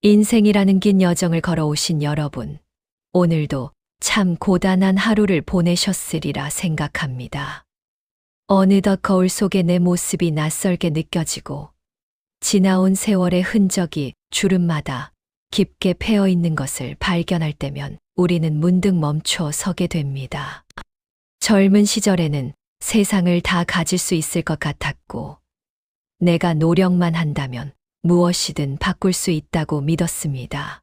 인생이라는 긴 여정을 걸어오신 여러분, 오늘도 참 고단한 하루를 보내셨으리라 생각합니다. 어느덧 거울 속에 내 모습이 낯설게 느껴지고 지나온 세월의 흔적이 주름마다 깊게 패어 있는 것을 발견할 때면 우리는 문득 멈춰 서게 됩니다. 젊은 시절에는 세상을 다 가질 수 있을 것 같았고, 내가 노력만 한다면 무엇이든 바꿀 수 있다고 믿었습니다.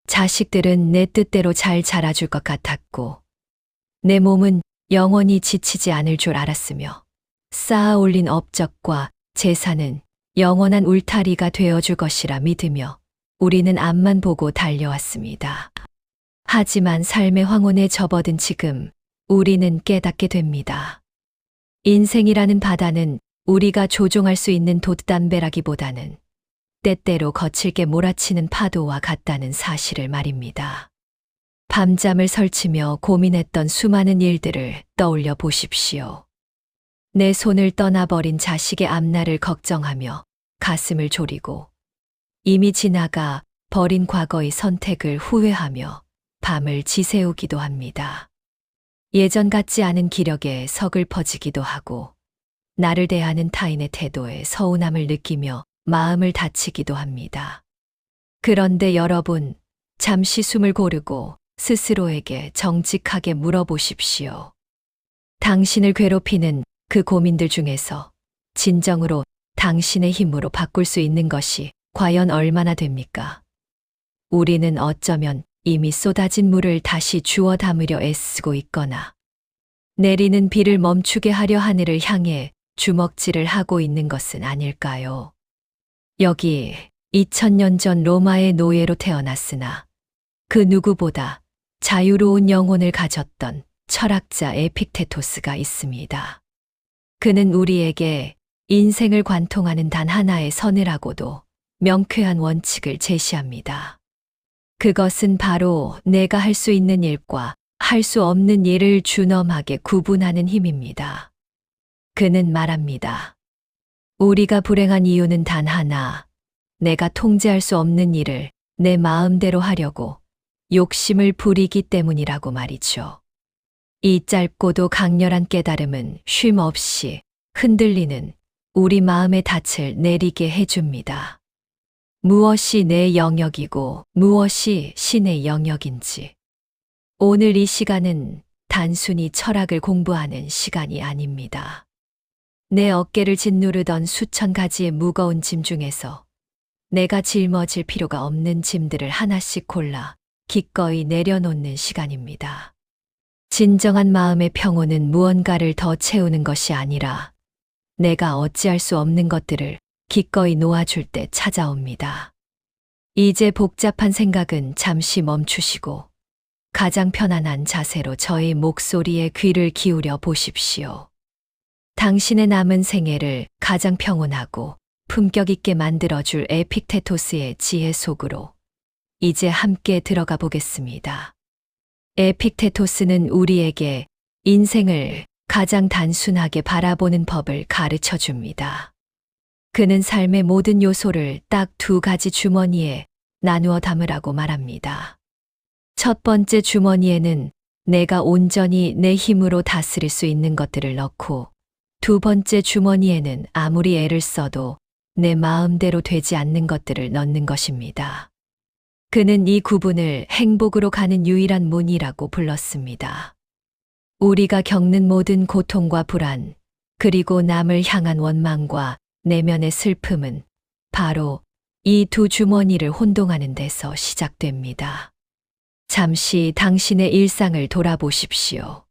자식들은 내 뜻대로 잘 자라줄 것 같았고, 내 몸은 영원히 지치지 않을 줄 알았으며, 쌓아 올린 업적과 재산은 영원한 울타리가 되어줄 것이라 믿으며 우리는 앞만 보고 달려왔습니다. 하지만 삶의 황혼에 접어든 지금 우리는 깨닫게 됩니다. 인생이라는 바다는 우리가 조종할 수 있는 돛담배라기보다는 때때로 거칠게 몰아치는 파도와 같다는 사실을 말입니다. 밤잠을 설치며 고민했던 수많은 일들을 떠올려 보십시오. 내 손을 떠나버린 자식의 앞날을 걱정하며 가슴을 졸이고, 이미 지나가 버린 과거의 선택을 후회하며 밤을 지새우기도 합니다. 예전 같지 않은 기력에 서글퍼지기도 하고, 나를 대하는 타인의 태도에 서운함을 느끼며 마음을 다치기도 합니다. 그런데 여러분, 잠시 숨을 고르고 스스로에게 정직하게 물어보십시오. 당신을 괴롭히는 그 고민들 중에서 진정으로 당신의 힘으로 바꿀 수 있는 것이 과연 얼마나 됩니까? 우리는 어쩌면 이미 쏟아진 물을 다시 주워 담으려 애쓰고 있거나, 내리는 비를 멈추게 하려 하늘을 향해 주먹질을 하고 있는 것은 아닐까요? 여기 2000년 전 로마의 노예로 태어났으나 그 누구보다 자유로운 영혼을 가졌던 철학자 에픽테토스가 있습니다. 그는 우리에게 인생을 관통하는 단 하나의 선이라고도 명쾌한 원칙을 제시합니다. 그것은 바로 내가 할 수 있는 일과 할 수 없는 일을 준엄하게 구분하는 힘입니다. 그는 말합니다. 우리가 불행한 이유는 단 하나, 내가 통제할 수 없는 일을 내 마음대로 하려고 욕심을 부리기 때문이라고 말이죠. 이 짧고도 강렬한 깨달음은 쉼 없이 흔들리는 우리 마음의 닻을 내리게 해줍니다. 무엇이 내 영역이고 무엇이 신의 영역인지. 오늘 이 시간은 단순히 철학을 공부하는 시간이 아닙니다. 내 어깨를 짓누르던 수천 가지의 무거운 짐 중에서 내가 짊어질 필요가 없는 짐들을 하나씩 골라 기꺼이 내려놓는 시간입니다. 진정한 마음의 평온은 무언가를 더 채우는 것이 아니라 내가 어찌할 수 없는 것들을 기꺼이 놓아줄 때 찾아옵니다. 이제 복잡한 생각은 잠시 멈추시고 가장 편안한 자세로 저의 목소리에 귀를 기울여 보십시오. 당신의 남은 생애를 가장 평온하고 품격 있게 만들어줄 에픽테토스의 지혜 속으로 이제 함께 들어가 보겠습니다. 에픽테토스는 우리에게 인생을 가장 단순하게 바라보는 법을 가르쳐 줍니다. 그는 삶의 모든 요소를 딱 두 가지 주머니에 나누어 담으라고 말합니다. 첫 번째 주머니에는 내가 온전히 내 힘으로 다스릴 수 있는 것들을 넣고, 두 번째 주머니에는 아무리 애를 써도 내 마음대로 되지 않는 것들을 넣는 것입니다. 그는 이 구분을 행복으로 가는 유일한 문이라고 불렀습니다. 우리가 겪는 모든 고통과 불안, 그리고 남을 향한 원망과 내면의 슬픔은 바로 이 두 주머니를 혼동하는 데서 시작됩니다. 잠시 당신의 일상을 돌아보십시오.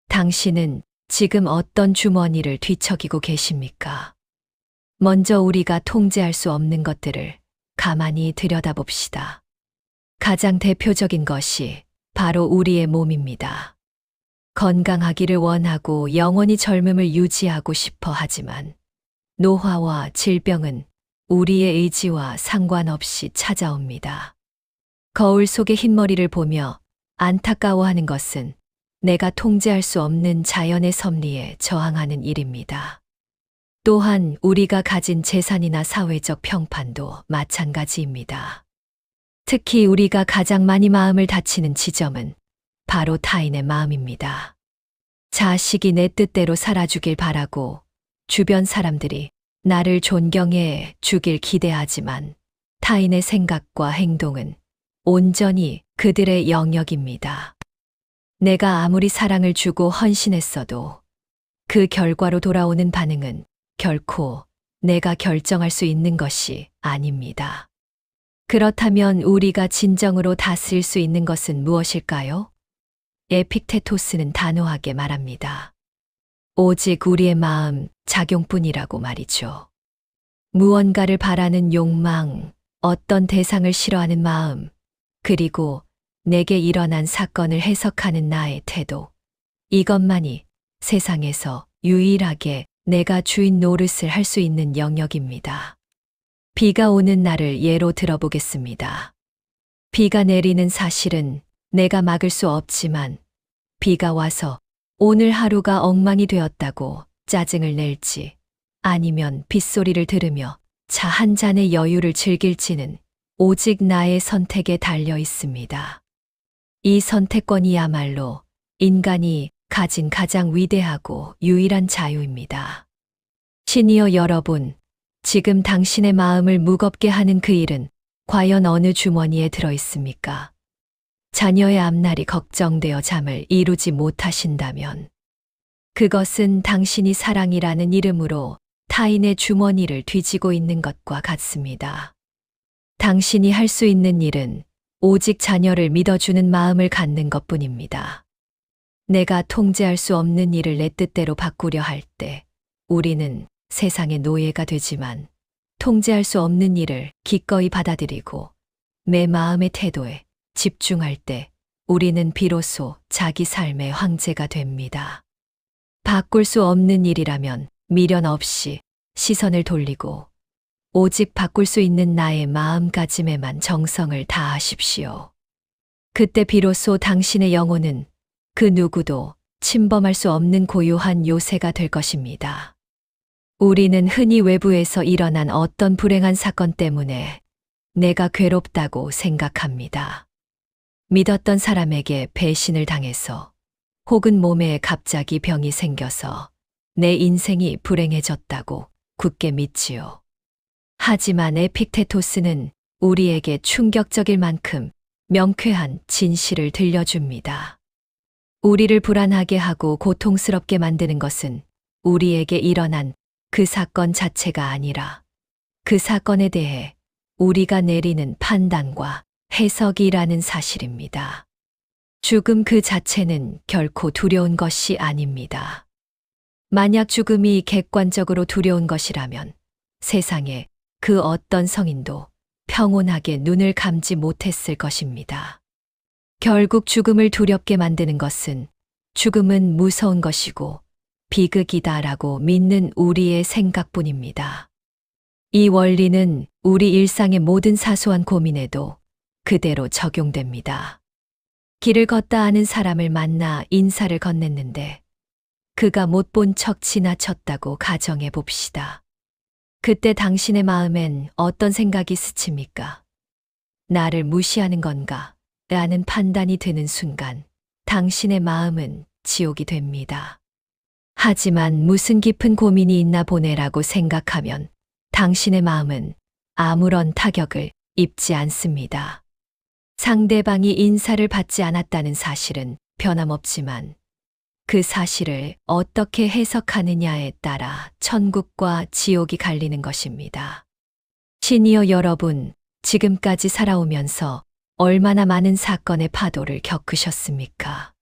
당신은 지금 어떤 주머니를 뒤척이고 계십니까? 먼저 우리가 통제할 수 없는 것들을 가만히 들여다봅시다. 가장 대표적인 것이 바로 우리의 몸입니다. 건강하기를 원하고 영원히 젊음을 유지하고 싶어 하지만 노화와 질병은 우리의 의지와 상관없이 찾아옵니다. 거울 속의 흰머리를 보며 안타까워하는 것은 내가 통제할 수 없는 자연의 섭리에 저항하는 일입니다. 또한 우리가 가진 재산이나 사회적 평판도 마찬가지입니다. 특히 우리가 가장 많이 마음을 다치는 지점은 바로 타인의 마음입니다. 자식이 내 뜻대로 살아주길 바라고 주변 사람들이 나를 존경해 주길 기대하지만 타인의 생각과 행동은 온전히 그들의 영역입니다. 내가 아무리 사랑을 주고 헌신했어도 그 결과로 돌아오는 반응은 결코 내가 결정할 수 있는 것이 아닙니다. 그렇다면 우리가 진정으로 다스릴 수 있는 것은 무엇일까요? 에픽테토스는 단호하게 말합니다. 오직 우리의 마음 작용뿐이라고 말이죠. 무언가를 바라는 욕망, 어떤 대상을 싫어하는 마음, 그리고 내게 일어난 사건을 해석하는 나의 태도. 이것만이 세상에서 유일하게 내가 주인 노릇을 할 수 있는 영역입니다. 비가 오는 날을 예로 들어보겠습니다. 비가 내리는 사실은 내가 막을 수 없지만 비가 와서 오늘 하루가 엉망이 되었다고 짜증을 낼지 아니면 빗소리를 들으며 차 한 잔의 여유를 즐길지는 오직 나의 선택에 달려 있습니다. 이 선택권이야말로 인간이 가진 가장 위대하고 유일한 자유입니다. 시니어 여러분, 지금 당신의 마음을 무겁게 하는 그 일은 과연 어느 주머니에 들어 있습니까? 자녀의 앞날이 걱정되어 잠을 이루지 못하신다면 그것은 당신이 사랑이라는 이름으로 타인의 주머니를 뒤지고 있는 것과 같습니다. 당신이 할 수 있는 일은 오직 자녀를 믿어주는 마음을 갖는 것뿐입니다. 내가 통제할 수 없는 일을 내 뜻대로 바꾸려 할 때 우리는 세상의 노예가 되지만 통제할 수 없는 일을 기꺼이 받아들이고 내 마음의 태도에 집중할 때 우리는 비로소 자기 삶의 황제가 됩니다. 바꿀 수 없는 일이라면 미련 없이 시선을 돌리고 오직 바꿀 수 있는 나의 마음가짐에만 정성을 다하십시오. 그때 비로소 당신의 영혼은 그 누구도 침범할 수 없는 고유한 요새가 될 것입니다. 우리는 흔히 외부에서 일어난 어떤 불행한 사건 때문에 내가 괴롭다고 생각합니다. 믿었던 사람에게 배신을 당해서 혹은 몸에 갑자기 병이 생겨서 내 인생이 불행해졌다고 굳게 믿지요. 하지만 에픽테토스는 우리에게 충격적일 만큼 명쾌한 진실을 들려줍니다. 우리를 불안하게 하고 고통스럽게 만드는 것은 우리에게 일어난 그 사건 자체가 아니라 그 사건에 대해 우리가 내리는 판단과 해석이라는 사실입니다. 죽음 그 자체는 결코 두려운 것이 아닙니다. 만약 죽음이 객관적으로 두려운 것이라면 세상에 그 어떤 성인도 평온하게 눈을 감지 못했을 것입니다. 결국 죽음을 두렵게 만드는 것은 죽음은 무서운 것이고 비극이다라고 믿는 우리의 생각뿐입니다. 이 원리는 우리 일상의 모든 사소한 고민에도 그대로 적용됩니다. 길을 걷다 아는 사람을 만나 인사를 건넸는데 그가 못 본 척 지나쳤다고 가정해 봅시다. 그때 당신의 마음엔 어떤 생각이 스칩니까? 나를 무시하는 건가? 라는 판단이 드는 순간 당신의 마음은 지옥이 됩니다. 하지만 무슨 깊은 고민이 있나 보네라고 생각하면 당신의 마음은 아무런 타격을 입지 않습니다. 상대방이 인사를 받지 않았다는 사실은 변함없지만 그 사실을 어떻게 해석하느냐에 따라 천국과 지옥이 갈리는 것입니다. 시니어 여러분, 지금까지 살아오면서 얼마나 많은 사건의 파도를 겪으셨습니까?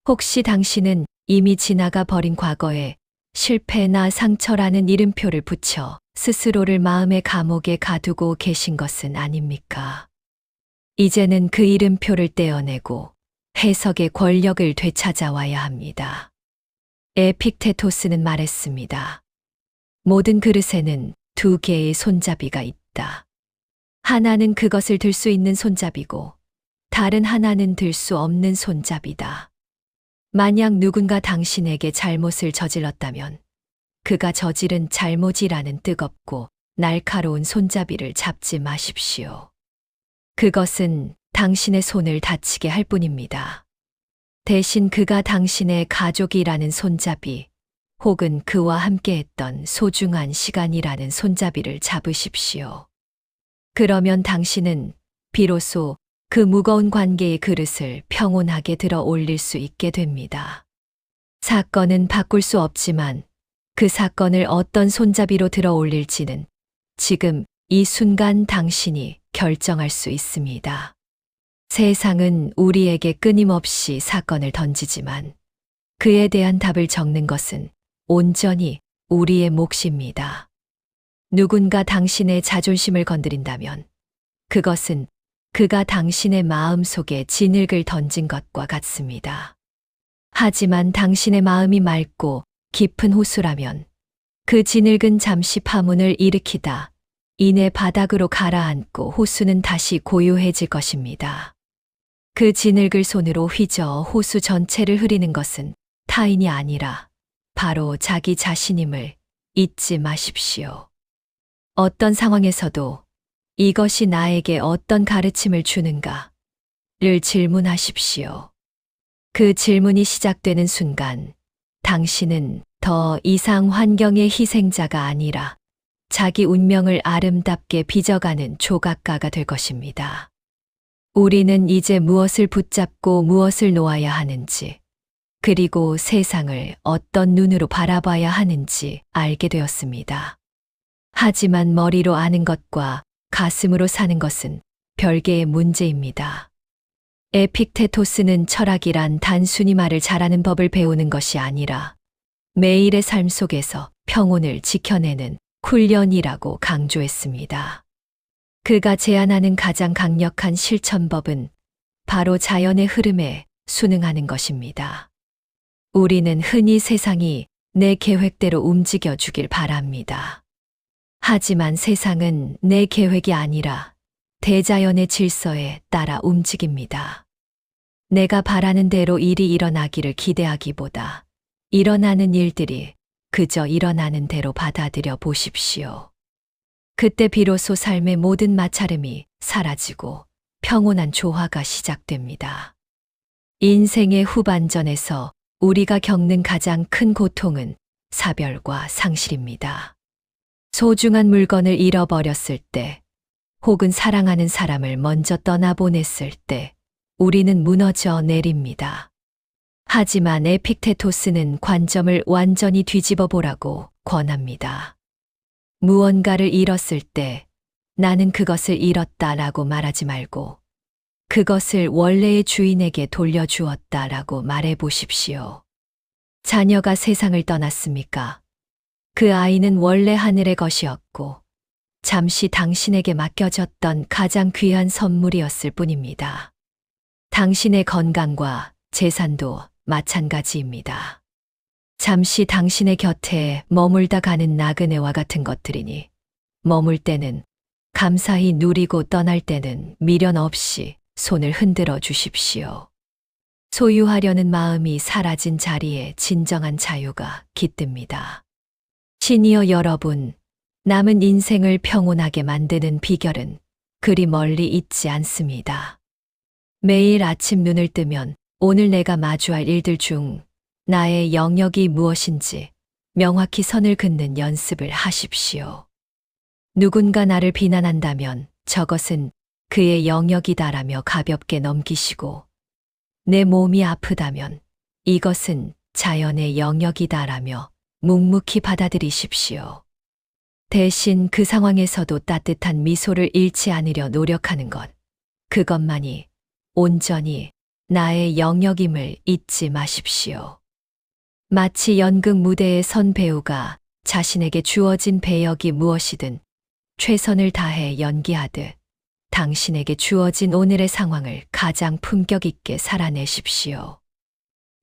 혹시 당신은 이미 지나가 버린 과거에 실패나 상처라는 이름표를 붙여 스스로를 마음의 감옥에 가두고 계신 것은 아닙니까? 이제는 그 이름표를 떼어내고 해석의 권력을 되찾아와야 합니다. 에픽테토스는 말했습니다. 모든 그릇에는 두 개의 손잡이가 있다. 하나는 그것을 들 수 있는 손잡이고 다른 하나는 들 수 없는 손잡이다. 만약 누군가 당신에게 잘못을 저질렀다면 그가 저지른 잘못이라는 뜨겁고 날카로운 손잡이를 잡지 마십시오. 그것은 당신의 손을 다치게 할 뿐입니다. 대신 그가 당신의 가족이라는 손잡이 혹은 그와 함께했던 소중한 시간이라는 손잡이를 잡으십시오. 그러면 당신은 비로소 그 무거운 관계의 그릇을 평온하게 들어 올릴 수 있게 됩니다. 사건은 바꿀 수 없지만 그 사건을 어떤 손잡이로 들어 올릴지는 지금 이 순간 당신이 결정할 수 있습니다. 세상은 우리에게 끊임없이 사건을 던지지만 그에 대한 답을 적는 것은 온전히 우리의 몫입니다. 누군가 당신의 자존심을 건드린다면 그것은 그가 당신의 마음 속에 진흙을 던진 것과 같습니다. 하지만 당신의 마음이 맑고 깊은 호수라면 그 진흙은 잠시 파문을 일으키다 이내 바닥으로 가라앉고 호수는 다시 고요해질 것입니다. 그 진흙을 손으로 휘저어 호수 전체를 흐리는 것은 타인이 아니라 바로 자기 자신임을 잊지 마십시오. 어떤 상황에서도 이것이 나에게 어떤 가르침을 주는가를 질문하십시오. 그 질문이 시작되는 순간 당신은 더 이상 환경의 희생자가 아니라 자기 운명을 아름답게 빚어가는 조각가가 될 것입니다. 우리는 이제 무엇을 붙잡고 무엇을 놓아야 하는지, 그리고 세상을 어떤 눈으로 바라봐야 하는지 알게 되었습니다. 하지만 머리로 아는 것과 가슴으로 사는 것은 별개의 문제입니다. 에픽테토스는 철학이란 단순히 말을 잘하는 법을 배우는 것이 아니라 매일의 삶 속에서 평온을 지켜내는 훈련이라고 강조했습니다. 그가 제안하는 가장 강력한 실천법은 바로 자연의 흐름에 순응하는 것입니다. 우리는 흔히 세상이 내 계획대로 움직여 주길 바랍니다. 하지만 세상은 내 계획이 아니라 대자연의 질서에 따라 움직입니다. 내가 바라는 대로 일이 일어나기를 기대하기보다 일어나는 일들이 그저 일어나는 대로 받아들여 보십시오. 그때 비로소 삶의 모든 마찰음이 사라지고 평온한 조화가 시작됩니다. 인생의 후반전에서 우리가 겪는 가장 큰 고통은 사별과 상실입니다. 소중한 물건을 잃어버렸을 때, 혹은 사랑하는 사람을 먼저 떠나보냈을 때, 우리는 무너져 내립니다. 하지만 에픽테토스는 관점을 완전히 뒤집어 보라고 권합니다. 무언가를 잃었을 때 나는 그것을 잃었다라고 말하지 말고 그것을 원래의 주인에게 돌려주었다라고 말해 보십시오. 자녀가 세상을 떠났습니까? 그 아이는 원래 하늘의 것이었고 잠시 당신에게 맡겨졌던 가장 귀한 선물이었을 뿐입니다. 당신의 건강과 재산도 마찬가지입니다. 잠시 당신의 곁에 머물다 가는 나그네와 같은 것들이니 머물 때는 감사히 누리고 떠날 때는 미련 없이 손을 흔들어 주십시오. 소유하려는 마음이 사라진 자리에 진정한 자유가 깃듭니다. 시니어 여러분, 남은 인생을 평온하게 만드는 비결은 그리 멀리 있지 않습니다. 매일 아침 눈을 뜨면 오늘 내가 마주할 일들 중 나의 영역이 무엇인지 명확히 선을 긋는 연습을 하십시오. 누군가 나를 비난한다면 저것은 그의 영역이다라며 가볍게 넘기시고 내 몸이 아프다면 이것은 자연의 영역이다라며 묵묵히 받아들이십시오. 대신 그 상황에서도 따뜻한 미소를 잃지 않으려 노력하는 것, 그것만이 온전히 나의 영역임을 잊지 마십시오. 마치 연극 무대에 선 배우가 자신에게 주어진 배역이 무엇이든 최선을 다해 연기하듯 당신에게 주어진 오늘의 상황을 가장 품격 있게 살아내십시오.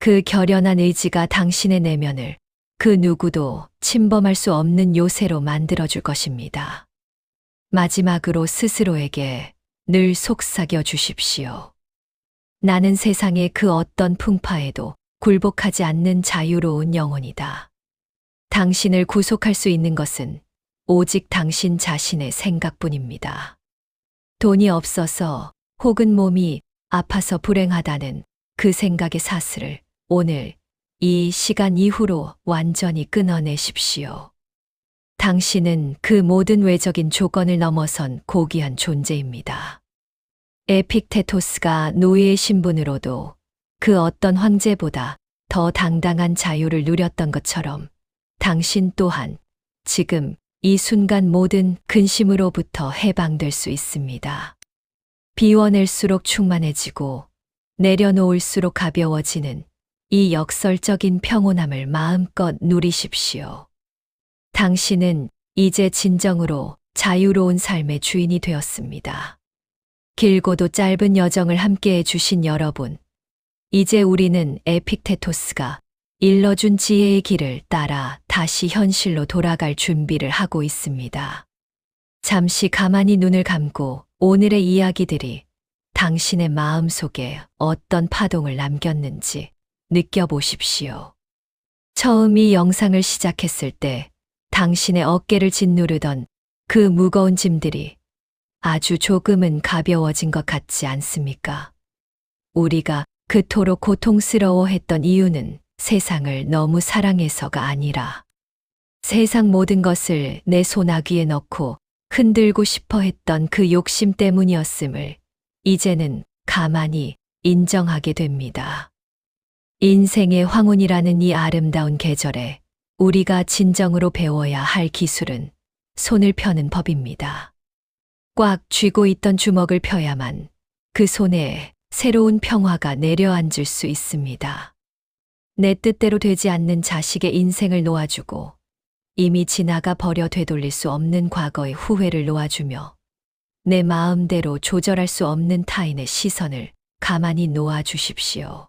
그 결연한 의지가 당신의 내면을 그 누구도 침범할 수 없는 요새로 만들어줄 것입니다. 마지막으로 스스로에게 늘 속삭여 주십시오. 나는 세상의 그 어떤 풍파에도 굴복하지 않는 자유로운 영혼이다. 당신을 구속할 수 있는 것은 오직 당신 자신의 생각뿐입니다. 돈이 없어서 혹은 몸이 아파서 불행하다는 그 생각의 사슬을 오늘 이 시간 이후로 완전히 끊어내십시오. 당신은 그 모든 외적인 조건을 넘어선 고귀한 존재입니다. 에픽테토스가 노예의 신분으로도 그 어떤 황제보다 더 당당한 자유를 누렸던 것처럼 당신 또한 지금 이 순간 모든 근심으로부터 해방될 수 있습니다. 비워낼수록 충만해지고 내려놓을수록 가벼워지는 이 역설적인 평온함을 마음껏 누리십시오. 당신은 이제 진정으로 자유로운 삶의 주인이 되었습니다. 길고도 짧은 여정을 함께해 주신 여러분, 이제 우리는 에픽테토스가 일러준 지혜의 길을 따라 다시 현실로 돌아갈 준비를 하고 있습니다. 잠시 가만히 눈을 감고 오늘의 이야기들이 당신의 마음 속에 어떤 파동을 남겼는지 느껴보십시오. 처음 이 영상을 시작했을 때 당신의 어깨를 짓누르던 그 무거운 짐들이 아주 조금은 가벼워진 것 같지 않습니까? 우리가 그토록 고통스러워했던 이유는 세상을 너무 사랑해서가 아니라 세상 모든 것을 내 손아귀에 넣고 흔들고 싶어 했던 그 욕심 때문이었음을 이제는 가만히 인정하게 됩니다. 인생의 황혼이라는 이 아름다운 계절에 우리가 진정으로 배워야 할 기술은 손을 펴는 법입니다. 꽉 쥐고 있던 주먹을 펴야만 그 손에 새로운 평화가 내려앉을 수 있습니다. 내 뜻대로 되지 않는 자식의 인생을 놓아주고 이미 지나가 버려 되돌릴 수 없는 과거의 후회를 놓아주며 내 마음대로 조절할 수 없는 타인의 시선을 가만히 놓아주십시오.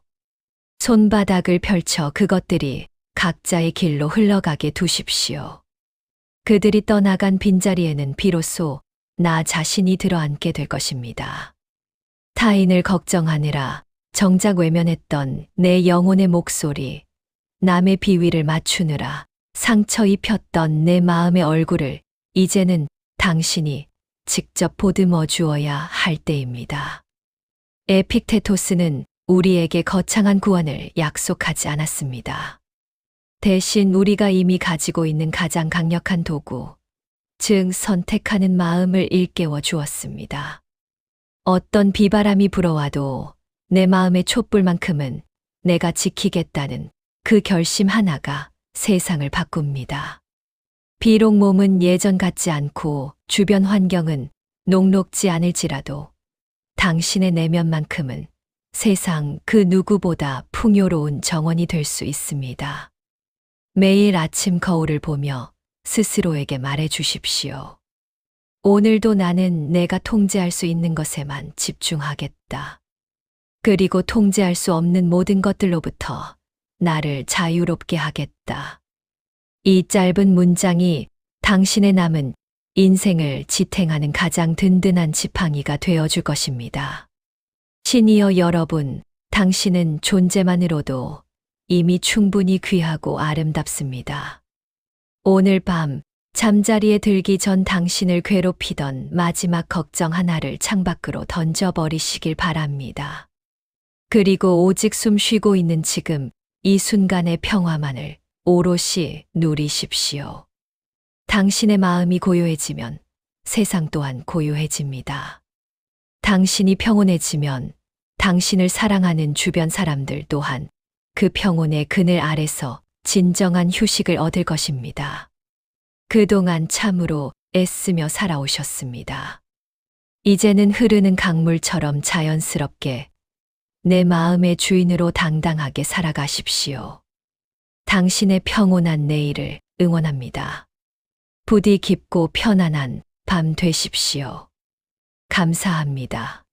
손바닥을 펼쳐 그것들이 각자의 길로 흘러가게 두십시오. 그들이 떠나간 빈자리에는 비로소 나 자신이 들어앉게 될 것입니다. 타인을 걱정하느라 정작 외면했던 내 영혼의 목소리, 남의 비위를 맞추느라 상처 입혔던 내 마음의 얼굴을 이제는 당신이 직접 보듬어 주어야 할 때입니다. 에픽테토스는 우리에게 거창한 구원을 약속하지 않았습니다. 대신 우리가 이미 가지고 있는 가장 강력한 도구, 즉 선택하는 마음을 일깨워 주었습니다. 어떤 비바람이 불어와도 내 마음의 촛불만큼은 내가 지키겠다는 그 결심 하나가 세상을 바꿉니다. 비록 몸은 예전 같지 않고 주변 환경은 녹록지 않을지라도 당신의 내면만큼은 세상 그 누구보다 풍요로운 정원이 될 수 있습니다. 매일 아침 거울을 보며 스스로에게 말해 주십시오. 오늘도 나는 내가 통제할 수 있는 것에만 집중하겠다. 그리고 통제할 수 없는 모든 것들로부터 나를 자유롭게 하겠다. 이 짧은 문장이 당신의 남은 인생을 지탱하는 가장 든든한 지팡이가 되어줄 것입니다. 시니어 여러분, 당신은 존재만으로도 이미 충분히 귀하고 아름답습니다. 오늘 밤 잠자리에 들기 전 당신을 괴롭히던 마지막 걱정 하나를 창밖으로 던져버리시길 바랍니다. 그리고 오직 숨 쉬고 있는 지금 이 순간의 평화만을 오롯이 누리십시오. 당신의 마음이 고요해지면 세상 또한 고요해집니다. 당신이 평온해지면 당신을 사랑하는 주변 사람들 또한 그 평온의 그늘 아래서 진정한 휴식을 얻을 것입니다. 그동안 참으로 애쓰며 살아오셨습니다. 이제는 흐르는 강물처럼 자연스럽게 내 마음의 주인으로 당당하게 살아가십시오. 당신의 평온한 내일을 응원합니다. 부디 깊고 편안한 밤 되십시오. 감사합니다.